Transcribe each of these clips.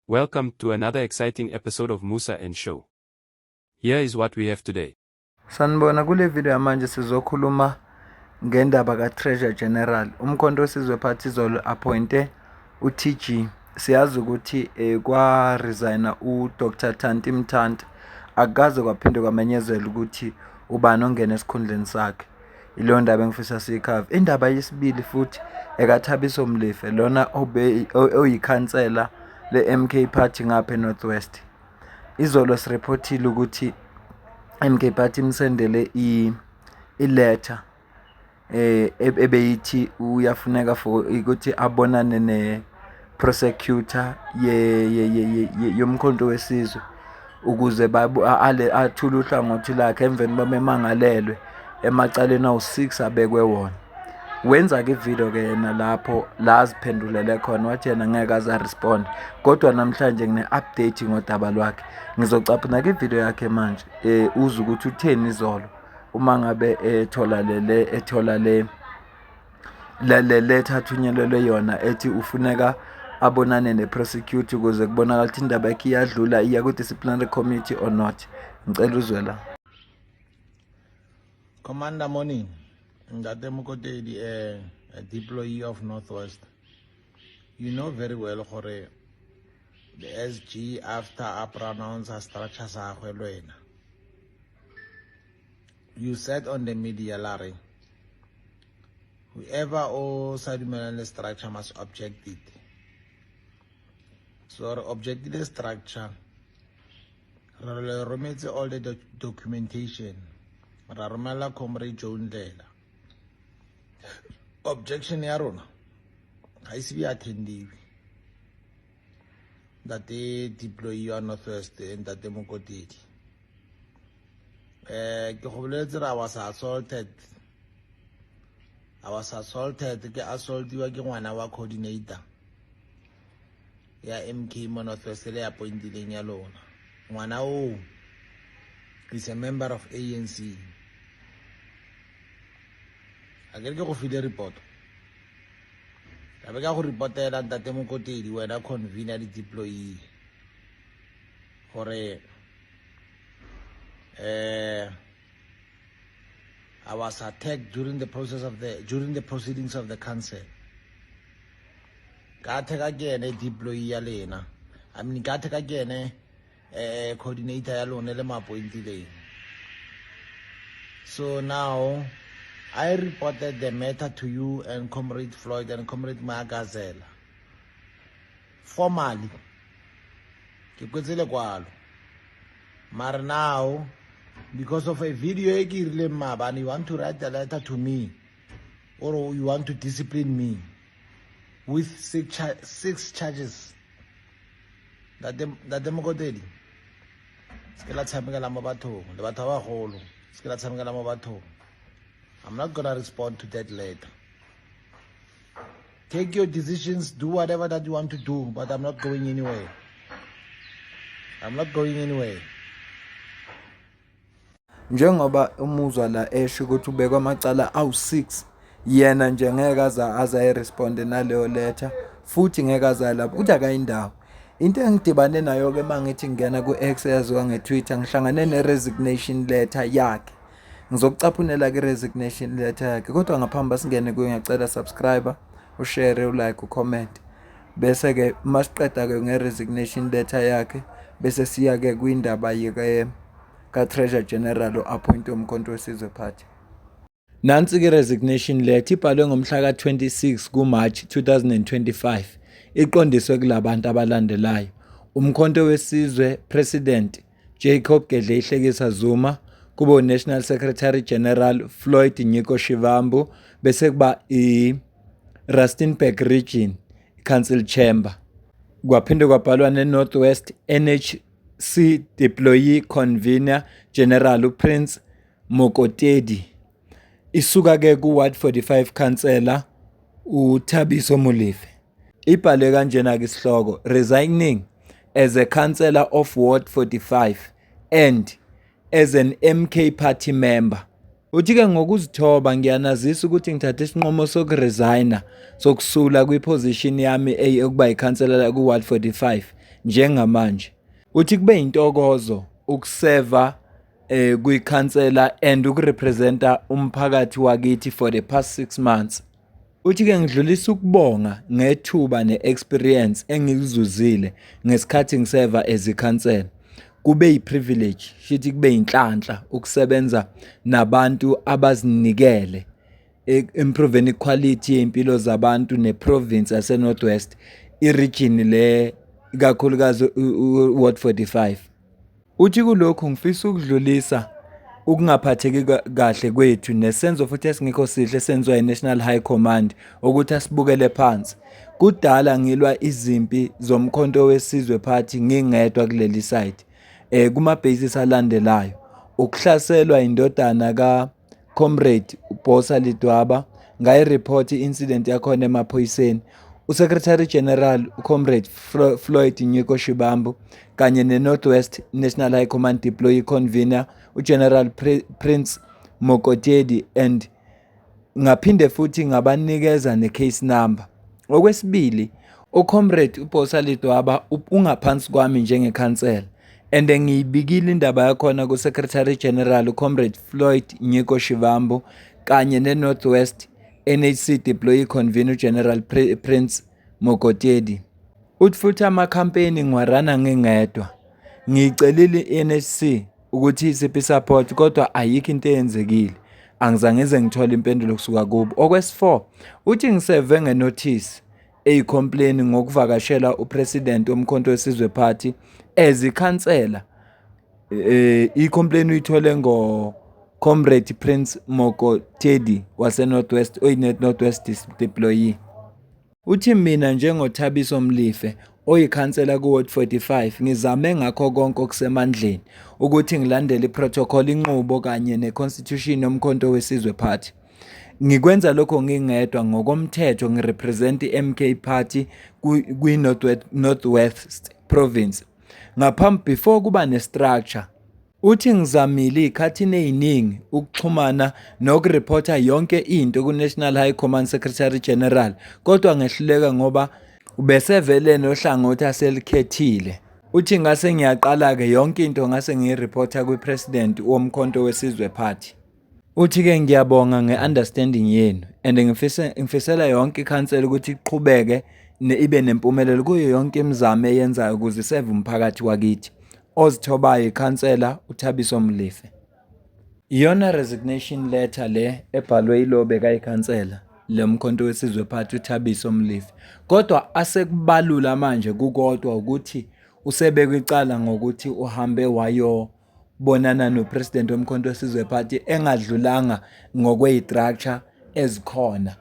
Welcome to another exciting episode of Musa and Show. Here is what we have today. Sanibona kule video yamanje sizokhuluma ngendaba ka-Treasurer General. Umkhonto wesizwe Phathi Zolo appointe u-TG. Siyazi ukuthi kwa resigna uDr Thanti Mtanta akaze kwaphinde kwamenyezela ukuthi ubani ongena esikhundleni sakhe. Ileyo ndaba engifisa siyikhave. Indaba yesibili futhi ekaThabiso Mlife lona oyikhansela le-MK Party ngapha eNorthwest. Izolo sireportile ukuthi MK Party imsendele i-letter ebeyithi uyafuneka for ukuthi abonane ne-prosecutor yomkhonto wesizwe ukuze athule uhlangothi lakhe emveni bamemangalelwe emacaleni awu-6 abekwe wona. Wenza-ke ivideo-ke yena lapho la aziphendulele khona wathi yena ngeke aza-respond kodwa namhlanje ngine-update ngodaba lwakhe. Ngizocaphuna-ke ivideo yakhe manje uze ukuthi utheni izolo uma ngabe ethola le letter athunyelelwe yona ethi ufuneka abonane ne-prosecutor ukuze kubonakala ukuthi indaba yakhe iyadlula iya ku-disciplinary committee or not. Ngicela uzwe la. Commander Morning, Ndate Mokotedi, a deployee of Northwest. You know very well, Hore, the SG after pronounce a structure sa Hwelwena. You said on the media, Larry, whoever or the structure must object it. So object the structure, remit all the documentation, Ramala Comrade John Dela. Objection yarona. I see attending that they deploy you on Northwest and that they Mokotedi. I was assaulted. Get assault you again 1 hour coordinator. Yeah, MK Northwest they appointed in alone. 1 hour is a member of ANC. I get go for the report. I beg to report that Ndate Mokotedi when I convener the deployee for I was attacked during the proceedings of the council. Got again a deployee alena. I mean got again a coordinator alone elema appointed. So now I reported the matter to you and Comrade Floyd and Comrade Magazelle. Formally. But now, because of a video and you want to write the letter to me, or you want to discipline me with 6 charges. That the Mogodedi. I'm not gonna respond to that later. Take your decisions, do whatever that you want to do, but I'm not going anywhere. Njengoba umuzwa la esho ukuthi ubekwa amacala awu-6 yena nje ngeke aza responde naleyo letter futhi ngeke aza lapho ukuthi akayindawo. Into engidibane nayo ke mangithi ngena ku-X yaziwa ngeTwitter ngihlangane ne-resignation letter yakhe. Ngizokucaphunela ke resignation letter yakhe kodwa ngaphambi singene kuyo ngiyacela subscribe, ushare, ulike, ucomment. Bese ke masiqeda ke nge-resignation letter yakhe bese siya ke kwindaba ka-Treasurer General o-appointe umkhonto wesizwe Phathi. Nansi ke resignation letter ibhalwe ngomhla ka-26 kuMarch 2025 iqondiswe kulabantu abalandelayo: umkhonto wesizwe President Jacob Gedle Ihlekisa Zuma, kuba National Secretary General Floyd Nyiko Shivambu, bese kuba Rustenburg Region Council Chamber. Kwaphinde kwabhalwa ne-Northwest NHC Deployee Convener General uPrince Mokotedi. Isuka ke ku-Ward 45 Councillor uThabiso Mlife. Ibhalwe kanjena ke isihloko: resigning as a councillor of Ward 45 and as an MK Party member. Uthi-ke ngokuzithoba ngiyanazisa ukuthi ngithathe isinqumo sokuresigna sokusula kwiposition yami ekuba yikhanselela ku-Ward 45 njengamanje. Uthi kube intokozo ukuseva kuyikhansela and ukurepresenta umphakathi wakithi for the past 6 months. Uthi-ke ngidlulisa ukubonga ngethuba ne-experience engikuzuzile ngesikhathi ngiseva as ikhansela. Kube yi-privilege, shithi kube yinhlanhla ukusebenza nabantu abazinikele improving equality yempilo zabantu neprovince yase Northwest, iregion le ikakhulukazi Ward 45. Uthi kulokhu ngifisa ukudlulisa ukungaphatheki kahle kwethu nesenzo futhi esingekho sihle senziwa yi-National High Command ukuthi asibukele phansi. Kudala ngilwa izimpi zomkhonto wesizwe party ngingedwa kuleli site. Kuma basis alandelayo ukuhlaselwa indodana ka comrade uBosa Lidwaba, ngayireport incident yakhona emaphoyiseni. uSecretary General uComrade Floyd Nyiko Shibambu kanye neNorthwest National High Command Deployee Convener uGeneral Prince Mokotedi and ngaphinde futhi ngabanikeza necase number. Okwesibili, uComrade uBosa Lidwaba ungaphansi kwami njengekhansela and ngiyibikile indaba yakhona kuSecretary General uComrade Floyd Nyiko Shibambu kanye neNorthwest NHC Deployee Convener General Prince Mokotedi. Uthi futhi ama-campaign ngiwarana ngingedwa. Ngiyicelile i-NHC ukuthi isiphi support kodwa ayikho into eyenzekile. Angizange ngize ngithole impendulo kusuka kubo. Okwesi-4, uthi ngiseve ngenotice eyicomplain ngokuvakashela upresident womkhonto wesizwe party as ikhansela. I-complain uyithole Comrade Prince Mokotedi wase Northwest Northwest Deployee. Uthi mina njengothabiso Mlife oyikhansela ku Ward 45 ngizame ngakho konke okusemandleni ukuthi ngilandele iprotocol inqubo kanye neconstitution yomkhonto wesizwe party. Ngikwenza lokho ngingedwa ngokomthetho ngirepresent iMK party kwi Northwest province. Ngaphambi before kuba nestructure uthi ngizamile ikhathini eziningi ukuxhumana nokureporta yonke into ku-National High Command Secretary General kodwa ngehluleka ngoba ubesevele nohlangothi aselikhethile. Uthi ngase ngiyaqala-ke yonke into ngase ngiyireporta kwi-president womkhonto wesizwe party. Uthi-ke ngiyabonga nge-understanding yenu and ngifisela yonke ikhansela ukuthi iqhubeke ibe nempumelelo kuyo yonke imizamo eyenzayo ukuze iseve umphakathi wakithi. Ozithobayo ikhansela uThabiso Mlife. Iyona resignation letter le ebhalwe ilobe kayikhansela lemkhonto wesizwe party uThabiso Mlife. Kodwa asekubalula manje kukodwa ukuthi usebekwe icala ngokuthi uhambe wayobonana nopresident womkhonto wesizwe party engadlulanga ngokweyistructure ezikhona.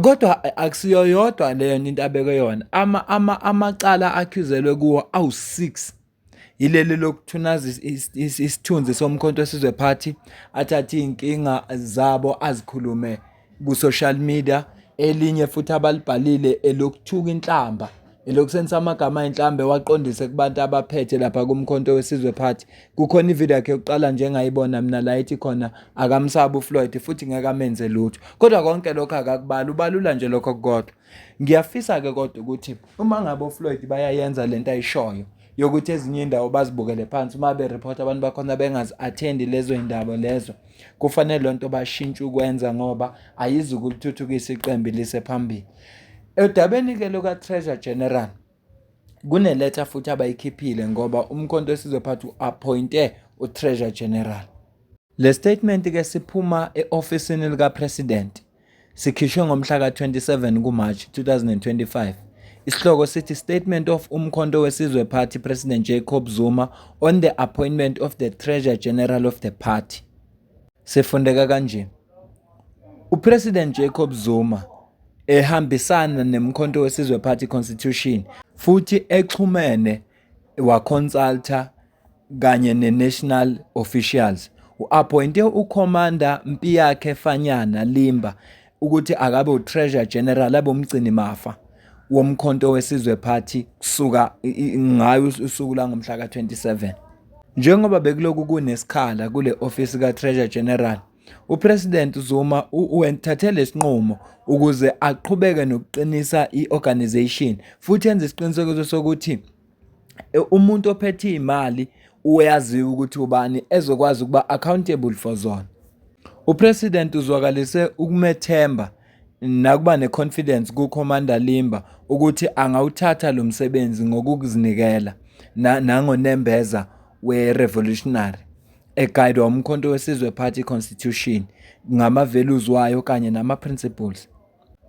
Kodwa akusiyo yodwa leyo into abeke yona. Amacala accuselwe kuwo awu6. Yileli lokuthunaza isithunzi somkhonto wesizwe party athatha inkinga zabo azikhulume ku social media. Elinye futhi abalibhalile elokuthuka inhlamba elokusenza amagama enhlambe waqondise kubantu abaphethe lapha kumkhonto wesizwe party. Kukhona ivideo yakhe yokuqala njengayibona mina la ithi khona akamsaba uFloyd futhi ngeke amenze lutho. Kodwa konke lokho akakubali, ubalula nje lokho kodwa. Ngiyafisa ke kodwa ukuthi uma ngabe uFloyd bayayenza lento ayishoyo yokuthi ezinye indawo bazibukele phansi uma bereport abantu bakhona bengazi attend lezo indaba lezo, kufanele lonto bashintshe ukwenza ngoba ayizukulithuthukisa iqembu lise phambili. Edabeni ke loka Treasurer General kune letter futhi abayikhiphile ngoba umkhonto wesizwe party appointe uTreasurer General. Le statement ke siphuma eofisini lika President sikhishwe ngomhla ka27 kuMarch 2025. Isihloko sithi Statement of umkhonto wesizwe party President Jacob Zuma on the appointment of the Treasurer General of the party. Sifundeka kanje. UPresident Jacob Zuma ehambisana nemkhonto wesizwe party constitution futhi exhumene waconsulta kanye nenational officials. Uappointe uCommander Mpiyakhe Fanyana Limba ukuthi akabe uTreasurer General abomgcini mafa womkhonto wesizwe party kusuka ngayo usuku la ngomhla ka27. Njengoba bekuloku kunesikhala kule office kaTreasurer General, uPresident Zuma uwenthathe lesinqumo ukuze aqhubeke nokuqinisa iorganization futhi enze isiqinisekiso sokuthi umuntu ophethe imali uyaziwa ukuthi ubani ezokwazi ukuba accountable for zona. Upresident uzwakalise ukumethemba nakuba neconfidence kuCommander Limba ukuthi angawuthatha lo msebenzi ngokuzinikela nangonembeza we-revolutionary eguidwa umkhonto wesizwe party constitution ngama-values wayo kanye nama-principles.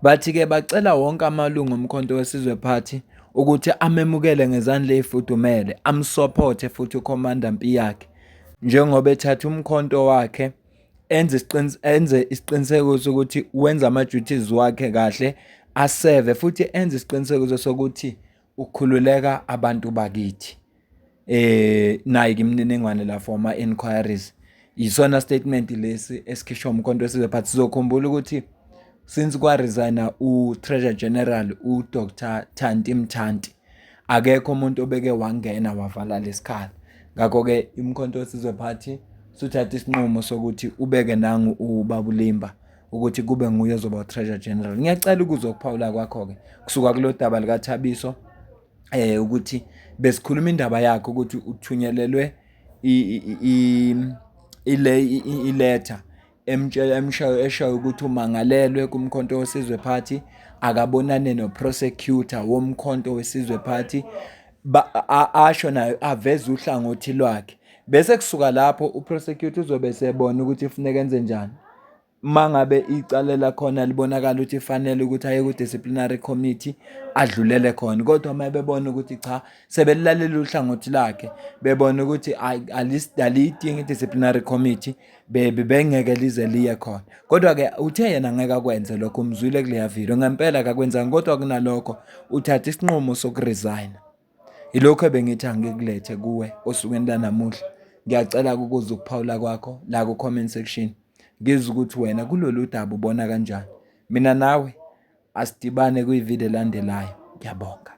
Bathi-ke bacela wonke amalungu omkhonto wesizwe party ukuthi amemukele ngezandla ey'fudumele, amsupporte futhi uCommander Mpiyakhe njengoba ethatha umkhonto wakhe enze isiqiniseko sokuthi wenza ama-duties wakhe kahle, aseve futhi enze isiqiniseko sokuthi ukhululeka abantu bakithi. Nayi imininingwane la for ama-inquiries. Yisona statement lesi esikhishwa umkhonto wesizwe party. Sizokhumbula ukuthi since kwa-resigna u-Treasurer General u-Dr. Thanti Mthanti, akekho umuntu obeke wangena wavala lesikhala. Ngakho-ke umkhonto wesizwe party suthatha isinqumo sokuthi ubeke nangu uBaba uLimba ukuthi kube nguye ozoba u-Treasurer General. Ngiyacela ukuzokuphawula kwakho-ke kusuka kulo daba likaThabiso ukuthi besikhuluma indaba yakhe ukuthi uthunyelelwe iletha eshayo ukuthi umangalelwe kumkhonto wesizwe party, akabonane no-prosecutor womkhonto wesizwe party, asho nayo aveze uhlangothi lwakhe. Bese kusuka lapho uprosecutor uzobe sebona ukuthi kufuneka enze njani. Mangabe icala lakhona libonakala ukuthi fanele ukuthi aye ku-disciplinary committee adlulele khona, kodwa uma bebona ukuthi cha sebelilalela uhlangothi lakhe, bebona ukuthi aliyidingi i-disciplinary committee, bengeke lize liye khona. Kodwa-ke uthe yena ngeke akwenze lokho, umzwile kuleya video ngempela akakwenzanga, kodwa kunalokho uthatha isinqumo sokuresigna. Ilokho bengithi angikulethe kuwe osukwini lanamuhla. Ngiyacela ukuze ukuphawula kwakho la ku-comment section, ngizwe ukuthi wena kulolu daba ubona kanjani. Mina nawe asidibane kwivideo elandelayo. Ngiyabonga.